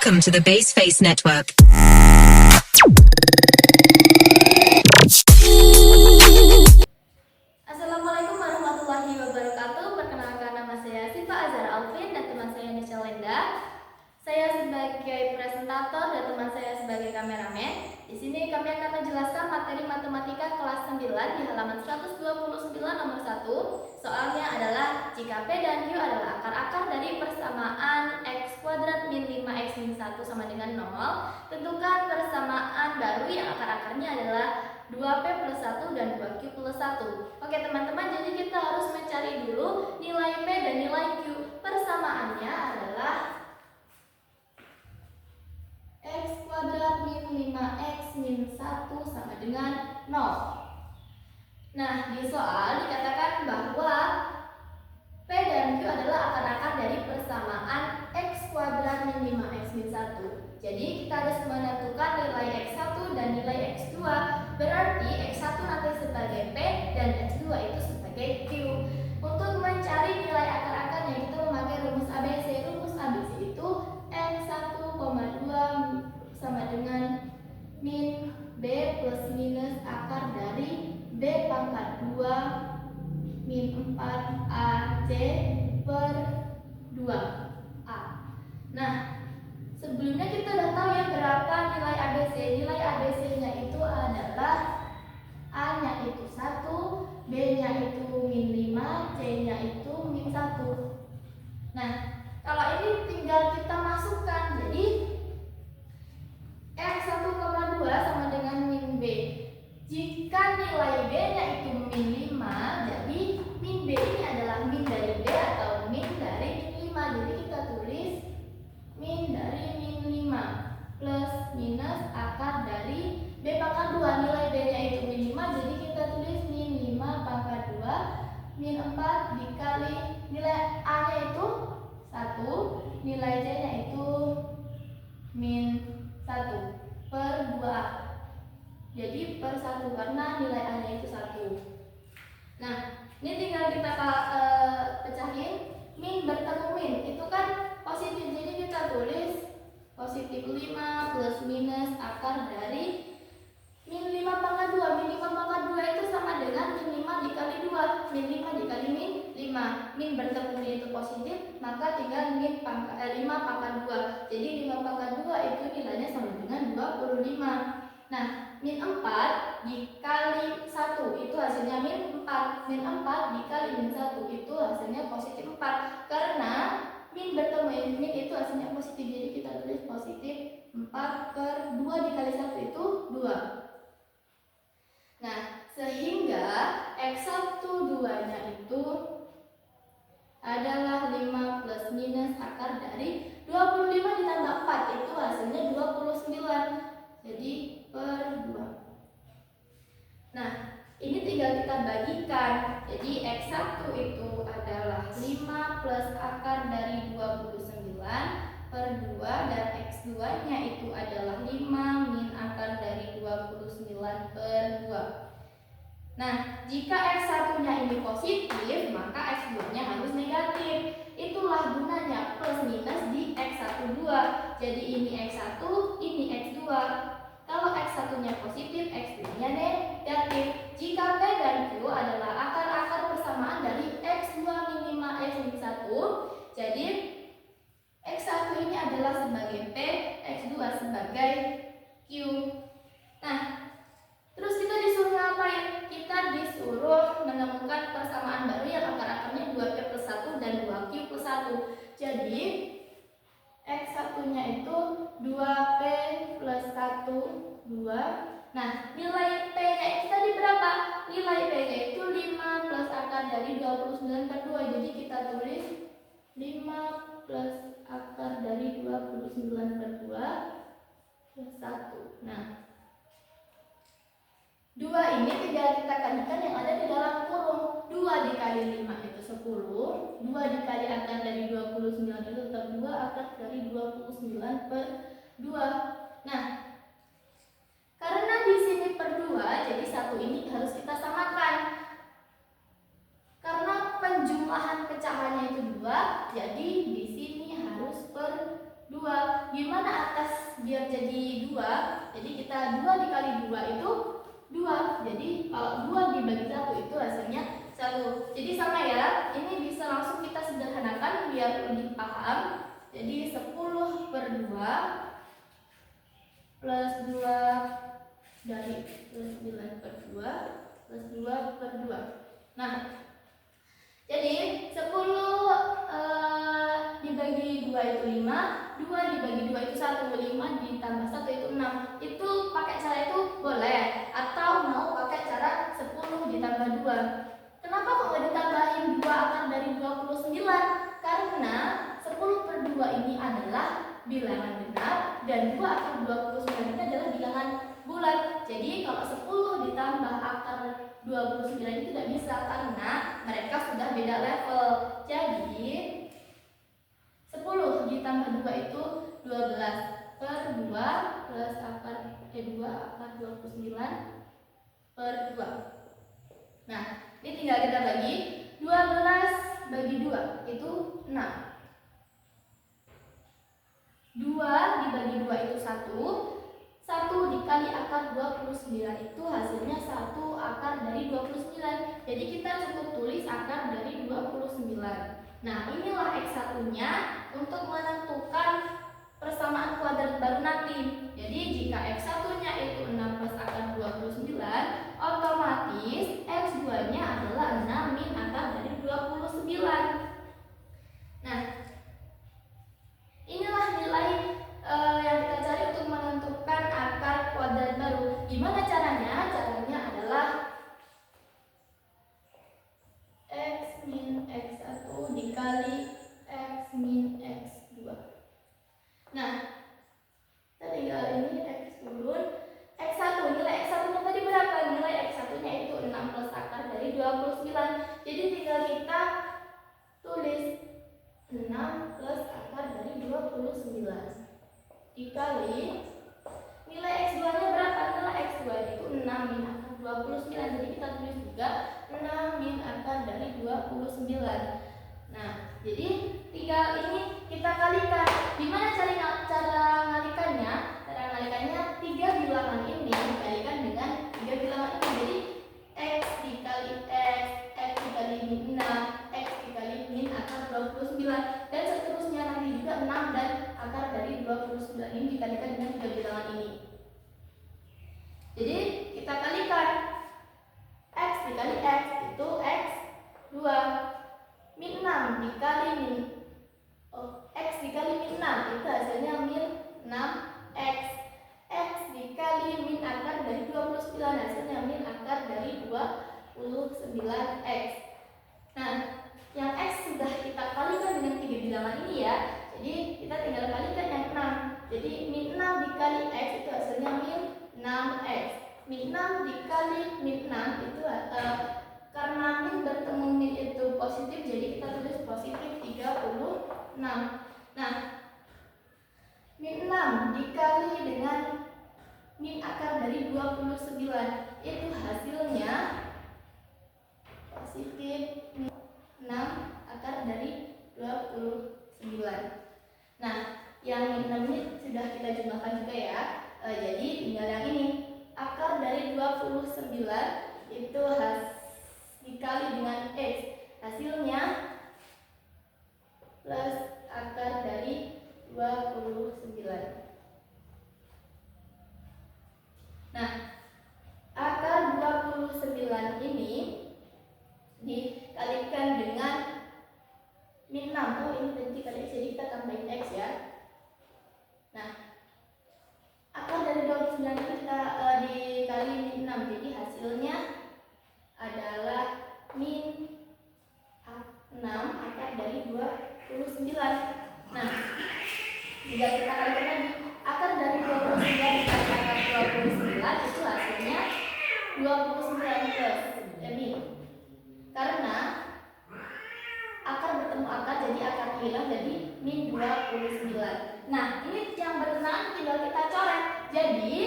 Welcome to the Baseface Network. Assalamualaikum warahmatullahi wabarakatuh. Perkenalkan, nama saya Siva Azhar Alvin dan teman saya Nisha Lenda. Saya sebagai presentator dan teman saya sebagai kameramen. Di sini kami akan menjelaskan materi matematika kelas 9 di halaman 129 nomor 1. Soalnya adalah jika P dan Q adalah akar-akar dari persamaan x kuadrat min 5x min 1 sama dengan 0, tentukan persamaan baru yang akar-akarnya adalah 2P plus 1 dan 2Q plus 1. Oke teman-teman, jadi kita harus mencari dulu nilai P dan nilai Q. Persamaannya adalah x kuadrat min 5x min 1 sama dengan 0. Nah, di soal dikatakan bahwa P dan Q adalah akar-akar dari persamaan x kuadrat min 5x min 1. Jadi kita harus menentukan nilai x1 dan nilai x2. Berarti x1 nanti sebagai P dan x2 itu sebagai Q. Untuk mencari nilai akar-akarnya kita memakai rumus ABC. Rumus ABC itu x1, 2 sama dengan min B plus minus akar dari B pangkat 2 min 4AC per 2A. Nah, sebelumnya kita udah tahu ya berapa nilai ABC. Nilai ABC-nya itu adalah A-nya itu 1, B-nya itu min 5, C-nya itu min 1. Nah, kalau ini tinggal kita masukkan. Jadi X1,2 sama dengan min B. Jika nilai B-nya itu min 5, jadi min B ini adalah min dari B atau min dari min 5. Jadi kita tulis min dari min 5 plus minus akar dari B pangkat 2. Nilai B-nya itu min 5, jadi kita tulis min 5 pangkat 2 min 4 dikali nilai A-nya itu 1, nilai C-nya itu min 1 per 2A. Jadi per 1 karena nilai A-nya itu 1. Nah, ini tinggal kita pecahin. Min bertemu min itu kan positif, jadi kita tulis positif 5 plus minus akar dari min 5 pangkat 2. Min 5 pangkat 2 itu sama dengan min 5 dikali 2. Min 5 dikali min 5. Min bertemu min itu positif, maka tinggal min 5 pangkat 2. Jadi 5 pangkat 2 itu nilainya sama dengan 25. Nah, min 4 dikali 1 itu hasilnya min 4. Min 4 dikali min 1 itu hasilnya positif 4. Karena min bertemu min itu hasilnya positif, jadi kita tulis positif 4 per 2 dikali 1 itu 2. Nah, sehingga x1 2-nya itu adalah 5 plus minus akar dari 25 ditambah 4 itu hasilnya 29. Jadi per 2. Nah, ini tinggal kita bagikan. Jadi x1 itu adalah 5 plus akar dari 29 per 2 dan x2-nya itu adalah 5 min akar dari 29 per 2. Nah, jika x1-nya ini positif, maka x2-nya harus negatif. Itulah gunanya plus minus di x1 2. Jadi ini x1, ini x2. Kalau x1-nya positif, x2-nya negatif. Jika P dan Q adalah akar-akar persamaan dari x2 min 5x min 1, jadi x1 ini adalah sebagai P, x2 sebagai Q. Nah, terus kita disuruh ngapain? Kita disuruh menemukan persamaan baru yang akar-akarnya 2P plus 1 dan 2Q plus 1. Jadi x1-nya itu 2P plus 1, 2. Nah, nilai P-nya itu tadi berapa? Nilai P-nya itu 5 plus akar dari 29 per 2. Jadi kita tulis 5 plus akar dari 29 per 2 plus 1. Nah, 2 ini tinggal kita kalikan yang ada di dalam kurung. 2 dikali 5 itu 10. 2 dikali akar dari 29 itu tetap 2 akar dari 29 per 2. Nah, karena di sini per 2, jadi 1 ini harus kita samakan. Karena penjumlahan pecahannya itu 2, jadi di sini harus per 2. Gimana biar jadi 2, jadi kita 2 dikali 2 itu 2. Jadi kalau 2 dibagi 1 itu hasilnya 1. Jadi sama ya, ini bisa langsung kita sederhanakan biar lebih paham. Jadi 10 per 2 plus 2 dari plus 9 per 2 plus 2 per 2. Nah, jadi 10 dibagi 2 itu 5, 2 dibagi 2 itu 1, 5 ditambah 1 itu 6. Itu pakai cara itu boleh, atau mau pakai cara 10 ditambah 2. Kenapa kok nggak ditambahin 2 akar dari 29? Karena 10 per 2 ini adalah bilangan benar dan 2 akar 29 ini adalah bilangan bulat. Jadi kalau 10 ditambah akar 29 itu tidak bisa karena mereka sudah beda level. Jadi 10 ditambah 2 itu 12 per 2 plus akar 2 akar 29 per 2. Nah, ini tinggal kita bagi. 12 bagi 2 itu 6. 2 dibagi 2 itu 1. 1 dikali akar 29 itu hasilnya 1 akar dari 29. Jadi kita cukup tulis akar dari 29. Nah, inilah X1-nya untuk menentukan persamaan kuadrat baru nanti. Jadi jika X1-nya itu 6 plus akar 29, otomatis X2-nya adalah 6 min akar dari 29. Nah, inilah nilai yang kita cari untuk menentukan akar kuadrat baru. Gimana caranya? Caranya adalah X min X1 dikali X min X2. Nah, kita tinggal ini X turun. X1, nilai X1-nya tadi berapa? Nilai X1-nya itu 6 plus akar dari 29. Jadi tinggal kita tulis 6 plus akar dari 29 dikali nilai X2-nya berapa? Nilai X2 itu 6 min akar 29. Jadi kita tulis juga 6 min akar dari 29. Nah, jadi tinggal ini kita kalikan. Gimana cara ngalikannya? Cara ngalikannya 3 bilangan ini dikalikan dengan 3 bilangan ini. Jadi X dikali X, X dikali min 6, X dikali min akar 29, dan seterusnya nanti juga 6 dan akar dari 29 ini dikalikan dengan 3 bilangan ini. Jadi kita kalikan X dikali X itu X 2, min 6 dikali min X dikali min 6 itu hasilnya min 6X. X dikali min akar dari 29 hasilnya min akar dari 29X. Nah, yang X sudah kita kalikan dengan 3 bilangan ini ya. Jadi kita tinggal kalikan yang 6. Jadi min 6 dikali X itu hasilnya min 6X. Min 6 dikali min 6 itu karena min bertemu min itu positif, jadi kita tulis positif 36. Nah, min 6 dikali dengan min akar dari 29 itu hasilnya positif 6 akar dari 29. Nah, yang min 6 ini sudah kita jumlahkan juga ya. Jadi tinggal yang ini, akar dari 29 itu dikali dengan X, hasilnya plus akar dari 29. Nah, akar 29 ini dikalikan dengan min 6. Oh, ini tadi dikali X, jadi kita tambahin X ya. Nah, akar dari 29 ini kita dikali min 6, jadi hasilnya adalah min 6 akar dari 29. Nah, jika kita kalikan lagi, akar dari 29 dikali akar 29 itu hasilnya 29 plus min. Karena akar bertemu akar, jadi akar hilang, jadi min 29. Nah, ini yang bertentangan tinggal kita coret. Jadi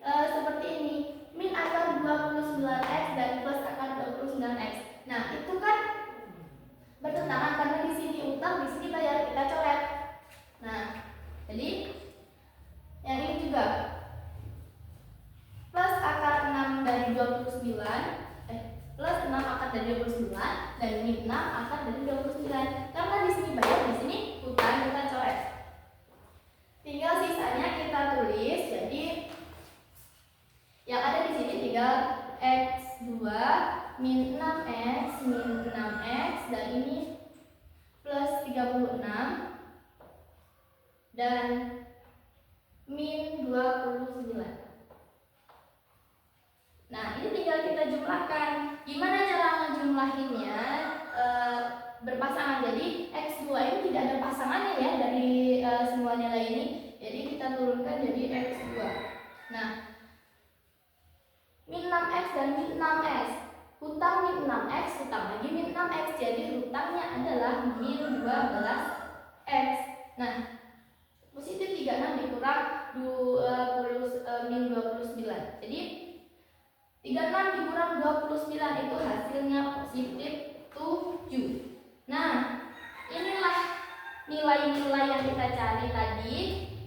seperti ini, min akar 29X dan plus akar 29X. Nah, itu kan bertentangan karena di sini utang, di sini bayar, kita coret. Nah, jadi yang dan min 29. Nah, ini tinggal kita jumlahkan. Gimana cara ngejumlahinnya? Berpasangan. Jadi X2 ini tidak ada pasangannya ya dari semua nilai ini. Jadi kita turunkan jadi X2. Nah, min 6X dan min 6X. Hutang min 6X, hutang lagi min 6X. Jadi hutangnya adalah min 12X. Nah, positif 36 dikurang min 29. Jadi 36 dikurang 29 itu hasilnya positif 7. Nah, inilah nilai-nilai yang kita cari tadi,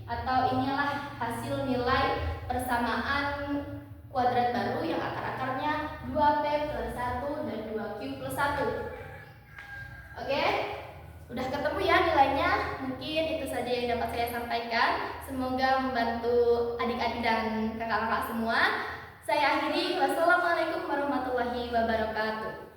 atau inilah hasil nilai persamaan kuadrat baru yang akar-akarnya 2P plus 1 dan 2Q plus 1. Oke? Udah ketemu ya nilainya? Mungkin itu saja yang dapat saya sampaikan. Semoga membantu adik-adik dan kakak-kakak semua. Saya akhiri. Wassalamualaikum warahmatullahi wabarakatuh.